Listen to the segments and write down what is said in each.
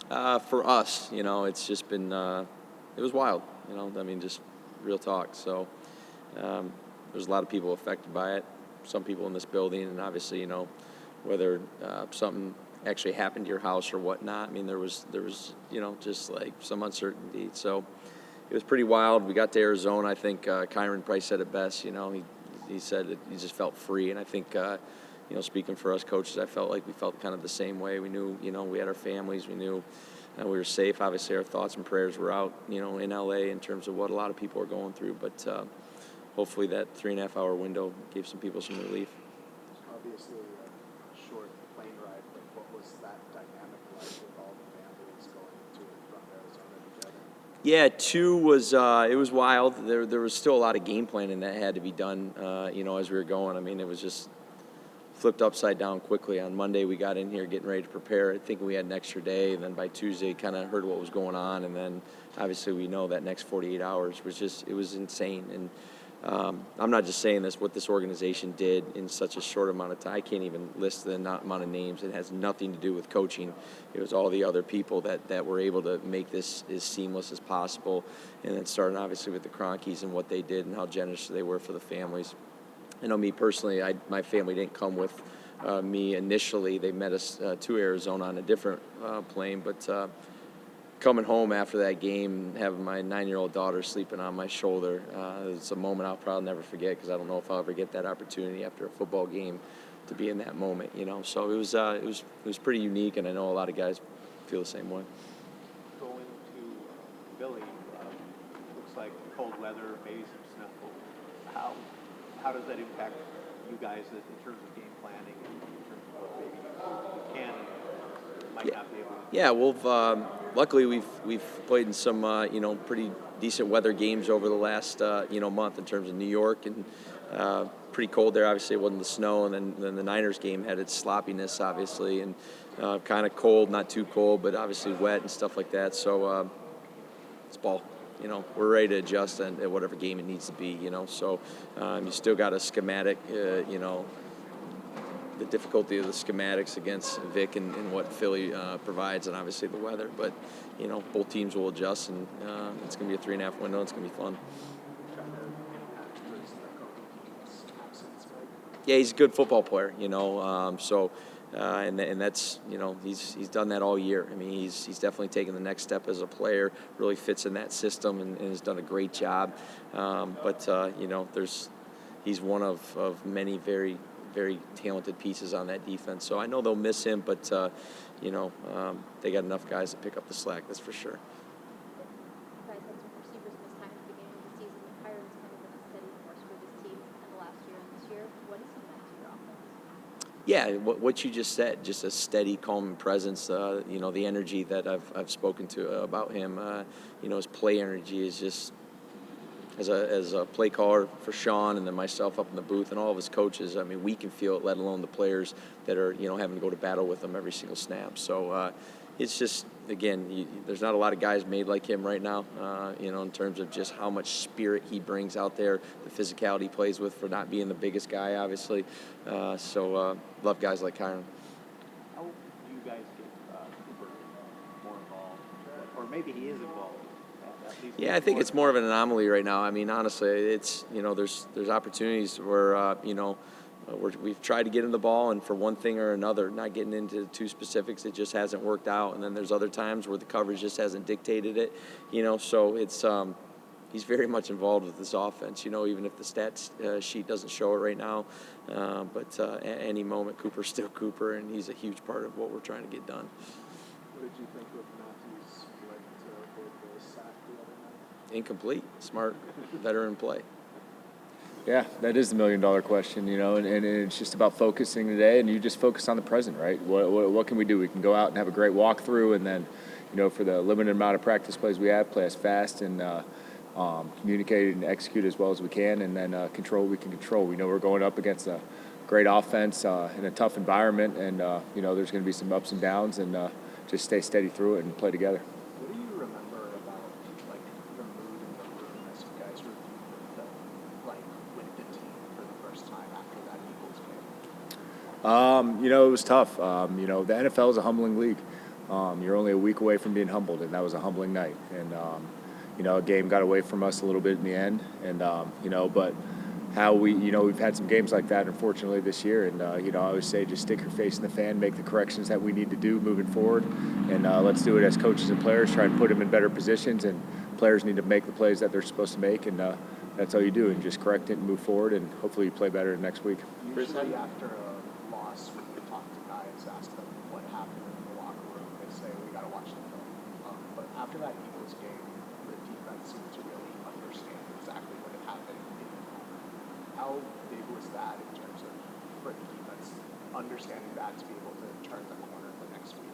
For us, it's just been, it was wild, I mean, just real talk. So there's a lot of people affected by it, some people in this building, and obviously, whether something actually happened to your house or whatnot. I mean, there was, just like some uncertainty. So it was pretty wild. We got to Arizona. I think Kyren probably said it best. He said that he just felt free, and I think, speaking for us coaches, I felt like we felt kind of the same way. We knew, we had our families. We knew we were safe. Obviously, our thoughts and prayers were out, in LA in terms of what a lot of people are going through. But hopefully that 3.5-hour window gave some people some relief. Obviously, a short plane ride, but what was that dynamic like with all the families going to and from Arizona together? Yeah, it was wild. There was still a lot of game planning that had to be done, as we were going. I mean, it was just flipped upside down quickly. On Monday, we got in here getting ready to prepare. I think we had an extra day, and then by Tuesday, kind of heard what was going on, and then obviously we know that next 48 hours it was insane. And I'm not just saying this, what this organization did in such a short amount of time. I can't even list the amount of names. It has nothing to do with coaching. It was all the other people that were able to make this as seamless as possible. And then starting obviously with the Cronkies and what they did and how generous they were for the families. I know me personally, my family didn't come with me initially. They met us to Arizona on a different plane, but coming home after that game, having my 9-year-old daughter sleeping on my shoulder, it's a moment I'll probably never forget, because I don't know if I'll ever get that opportunity after a football game to be in that moment. So it was pretty unique, and I know a lot of guys feel the same way. Going to Philly, looks like cold weather, maybe some snow. How does that impact you guys in terms of game planning and in terms of what maybe you can and might not be able to? Yeah, well, luckily we've played in some pretty decent weather games over the last month in terms of New York, and pretty cold there. Obviously, it wasn't the snow, and then the Niners game had its sloppiness, obviously, and kind of cold, not too cold, but obviously wet and stuff like that. So it's ball. We're ready to adjust at whatever game it needs to be. So you still got a schematic. The difficulty of the schematics against Vic and what Philly provides, and obviously the weather. But, both teams will adjust, and it's going to be a 3.5 window. It's going to be fun. Yeah, he's a good football player, and that's, he's done that all year. I mean, he's definitely taken the next step as a player, really fits in that system, and has done a great job. He's one of many very, very talented pieces on that defense. So I know they'll miss him, but, they got enough guys to pick up the slack, that's for sure. You guys had some receivers miss time at the beginning of the season. Kyren's kind of been a steady force for this team in the last year and this year. What has he meant to your offense? Yeah, what you just said, just a steady, calm presence. The energy that I've spoken to about him. His play energy is just, as a play caller for Sean and then myself up in the booth and all of his coaches. I mean, we can feel it, let alone the players that are having to go to battle with him every single snap. So it's just, again, there's not a lot of guys made like him right now. In terms of just how much spirit he brings out there, the physicality he plays with for not being the biggest guy, obviously. Love guys like Kyren. How do you guys get Cooper more involved? Or maybe he is involved. Yeah, I think it's more of an anomaly right now. I mean, honestly, it's, there's opportunities where, we've tried to get him the ball, and for one thing or another, not getting into too specifics, it just hasn't worked out. And then there's other times where the coverage just hasn't dictated it, so it's, he's very much involved with this offense, even if the stats sheet doesn't show it right now. But at any moment, Cooper's still Cooper, and he's a huge part of what we're trying to get done. What did you think of Matthew's split with the sack the other night? Incomplete, smart, veteran play. Yeah, that is the million-dollar question, and it's just about focusing today, and you just focus on the present, right? What can we do? We can go out and have a great walkthrough, and then, for the limited amount of practice plays we have, play as fast and communicate and execute as well as we can, and then control what we can control. We know we're going up against a great offense in a tough environment, and, there's going to be some ups and downs, and just stay steady through it and play together. What do you remember about, the mood in the room as you guys reviewed with the team for the first time after that Eagles game? It was tough. The NFL is a humbling league. You're only a week away from being humbled, and that was a humbling night. And a game got away from us a little bit in the end, and but how we've had some games like that, unfortunately, this year. And I always say, just stick your face in the fan, make the corrections that we need to do moving forward, and let's do it as coaches and players. Try and put them in better positions, and players need to make the plays that they're supposed to make, and that's all you do, and just correct it and move forward, and hopefully you play better next week. Usually after a loss, when you talk to guys, ask them what happened in the locker room, they say, we got to watch the film. But after that Eagles game, the defense seemed to really understand exactly what had happened. How big was that in terms of, for the defense, understanding that to be able to turn the corner the next week?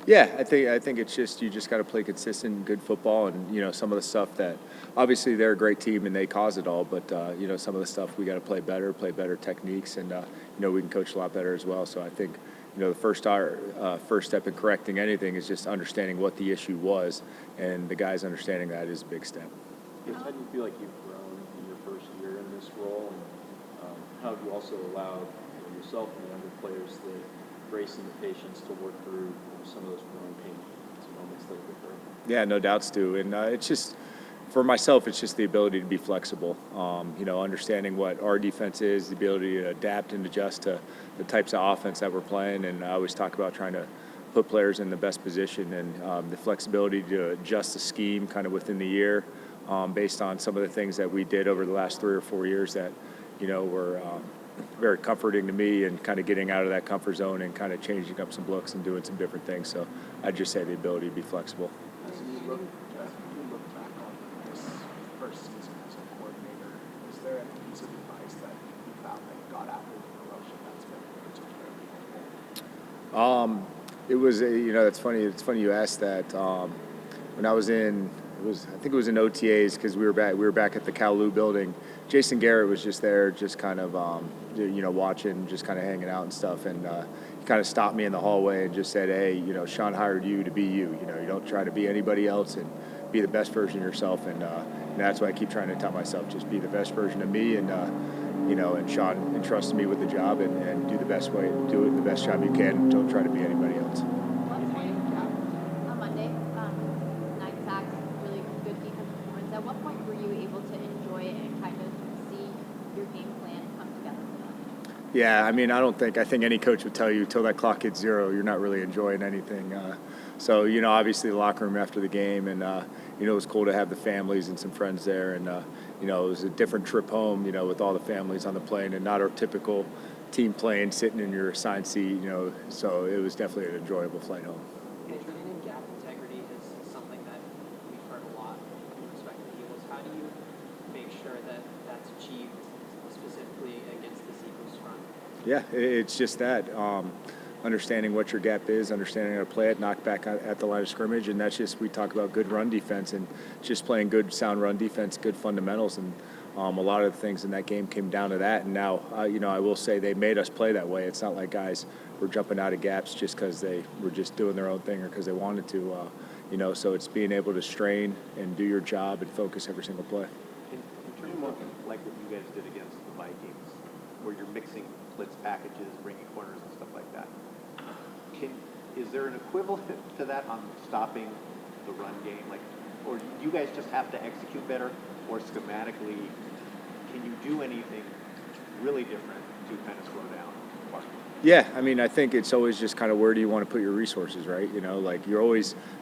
Yeah, I think it's just you just got to play consistent, good football, and some of the stuff that obviously they're a great team and they cause it all, but some of the stuff we got to play better techniques, and we can coach a lot better as well. So I think the first step in correcting anything is just understanding what the issue was, and the guys understanding that is a big step. How do you feel like you've grown in your first year in this role, and how have you also allowed yourself and the younger players the grace and the patience to work through some of those growing pain moments that have occurred? Yeah, no doubts, Stu. And it's just, for myself, it's just the ability to be flexible. Understanding what our defense is, the ability to adapt and adjust to the types of offense that we're playing. And I always talk about trying to put players in the best position, and the flexibility to adjust the scheme kind of within the year based on some of the things that we did over the last 3 or 4 years that, were very comforting to me, and kind of getting out of that comfort zone and kind of changing up some looks and doing some different things. So I'd just say the ability to be flexible. As you look back on this first season as a coordinator, is there any piece of advice that you found that you got after the promotion that's been particularly helpful? It was, that's funny. It's funny you asked that. When I was I think it was in OTAs, because we were back at the Kowloon building. Jason Garrett was just there, just kind of, watching, just kind of hanging out and stuff. And he kind of stopped me in the hallway and just said, hey, Sean hired you to be you. You don't try to be anybody else, and be the best version of yourself. And that's why I keep trying to tell myself, just be the best version of me. And, and Sean entrusted me with the job, and do the best way, do it the best job you can. Don't try to be anybody else. One point on Monday, 9 sacks, really good defensive performance. At what point were you able to enjoy it and kind of see your game plan come together for that? Yeah, I think any coach would tell you till that clock hits 0, you're not really enjoying anything. So, obviously the locker room after the game, and, it was cool to have the families and some friends there. And, it was a different trip home, with all the families on the plane, and not our typical team plane sitting in your assigned seat, so it was definitely an enjoyable flight home. Maintaining gap integrity is something that we've heard a lot with respect to the Eagles. How do you make sure that that's achieved specifically against the Eagles front? Yeah, it's just that. Understanding what your gap is, understanding how to play it, knock back at the line of scrimmage, and that's just, we talk about good run defense, and just playing good, sound run defense, good fundamentals, and a lot of the things in that game came down to that. And now, I will say they made us play that way. It's not like guys were jumping out of gaps just because they were just doing their own thing or because they wanted to, so it's being able to strain and do your job and focus every single play. In terms of like what you guys did against the Vikings, where you're mixing blitz packages, bringing corners and stuff like that, is there an equivalent to that on stopping the run game? Or do you guys just have to execute better, or schematically, can you do anything really different to kind of slow down? Yeah, I think it's always just kind of where do you want to put your resources, right?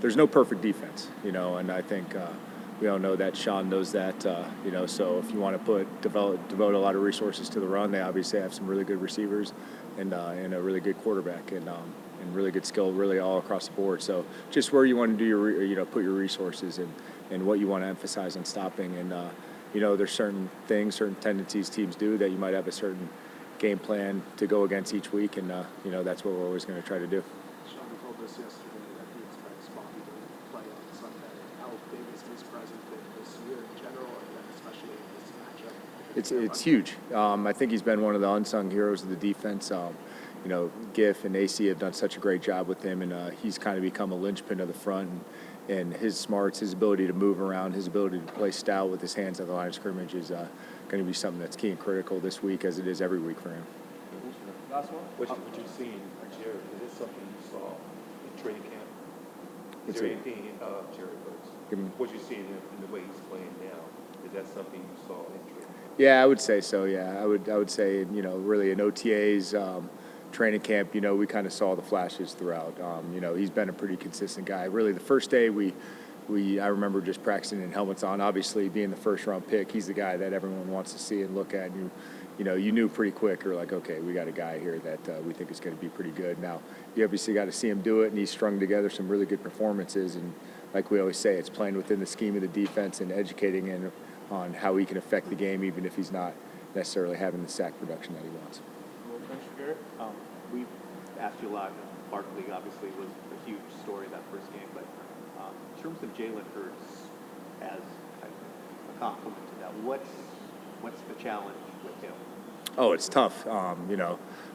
There's no perfect defense, and I think we all know that. Sean knows that, so if you want to devote a lot of resources to the run, they obviously have some really good receivers and a really good quarterback, and really good skill really all across the board. So just where you want to do your, put your resources and what you want to emphasize on stopping. And, there's certain things, certain tendencies teams do that you might have a certain game plan to go against each week, and that's what we're always going to try to do. Sean told us yesterday that he expects Bobby to play on Sunday. How big is his presence been this year in general, and then especially in this matchup? It's huge. I think he's been one of the unsung heroes of the defense. Giff and AC have done such a great job with him, and he's kind of become a linchpin of the front. And his smarts, his ability to move around, his ability to play stout with his hands at the line of scrimmage is going to be something that's key and critical this week, as it is every week for him. Last one. What you've seen here, is this something you saw in training camp Is It's there a- anything Jerry Hurts, Give him- what you see in the way he's playing now? Is that something you saw in training? Yeah, I would say so. Yeah, I would say, really in OTAs, training camp, we kind of saw the flashes throughout. He's been a pretty consistent guy. Really, the first day I remember just practicing in helmets on. Obviously, being the first round pick, he's the guy that everyone wants to see and look at. And you knew pretty quick, or like, okay, we got a guy here that we think is going to be pretty good. Now, you obviously got to see him do it, and he's strung together some really good performances. And like we always say, it's playing within the scheme of the defense and educating him on how he can affect the game, even if he's not necessarily having the sack production that he wants. Well, thanks, Garrett. We've asked you a lot. Barkley obviously was a huge story that first game, but in terms of Jalen Hurts as a complement to that, what's the challenge with him? Oh, it's tough.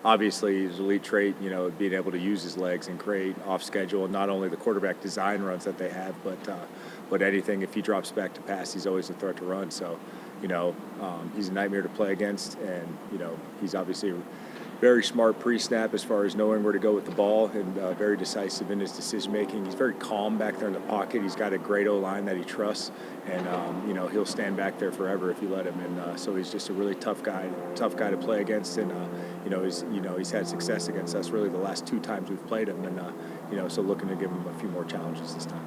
Obviously his elite trait, being able to use his legs and create off schedule, not only the quarterback design runs that they have, but anything. If he drops back to pass, he's always a threat to run. So, he's a nightmare to play against, and he's obviously very smart pre-snap as far as knowing where to go with the ball, and very decisive in his decision making. He's very calm back there in the pocket. He's got a great O-line that he trusts, and he'll stand back there forever if you let him. And so he's just a really tough guy to play against. And he's had success against us really the last 2 times we've played him, and so looking to give him a few more challenges this time.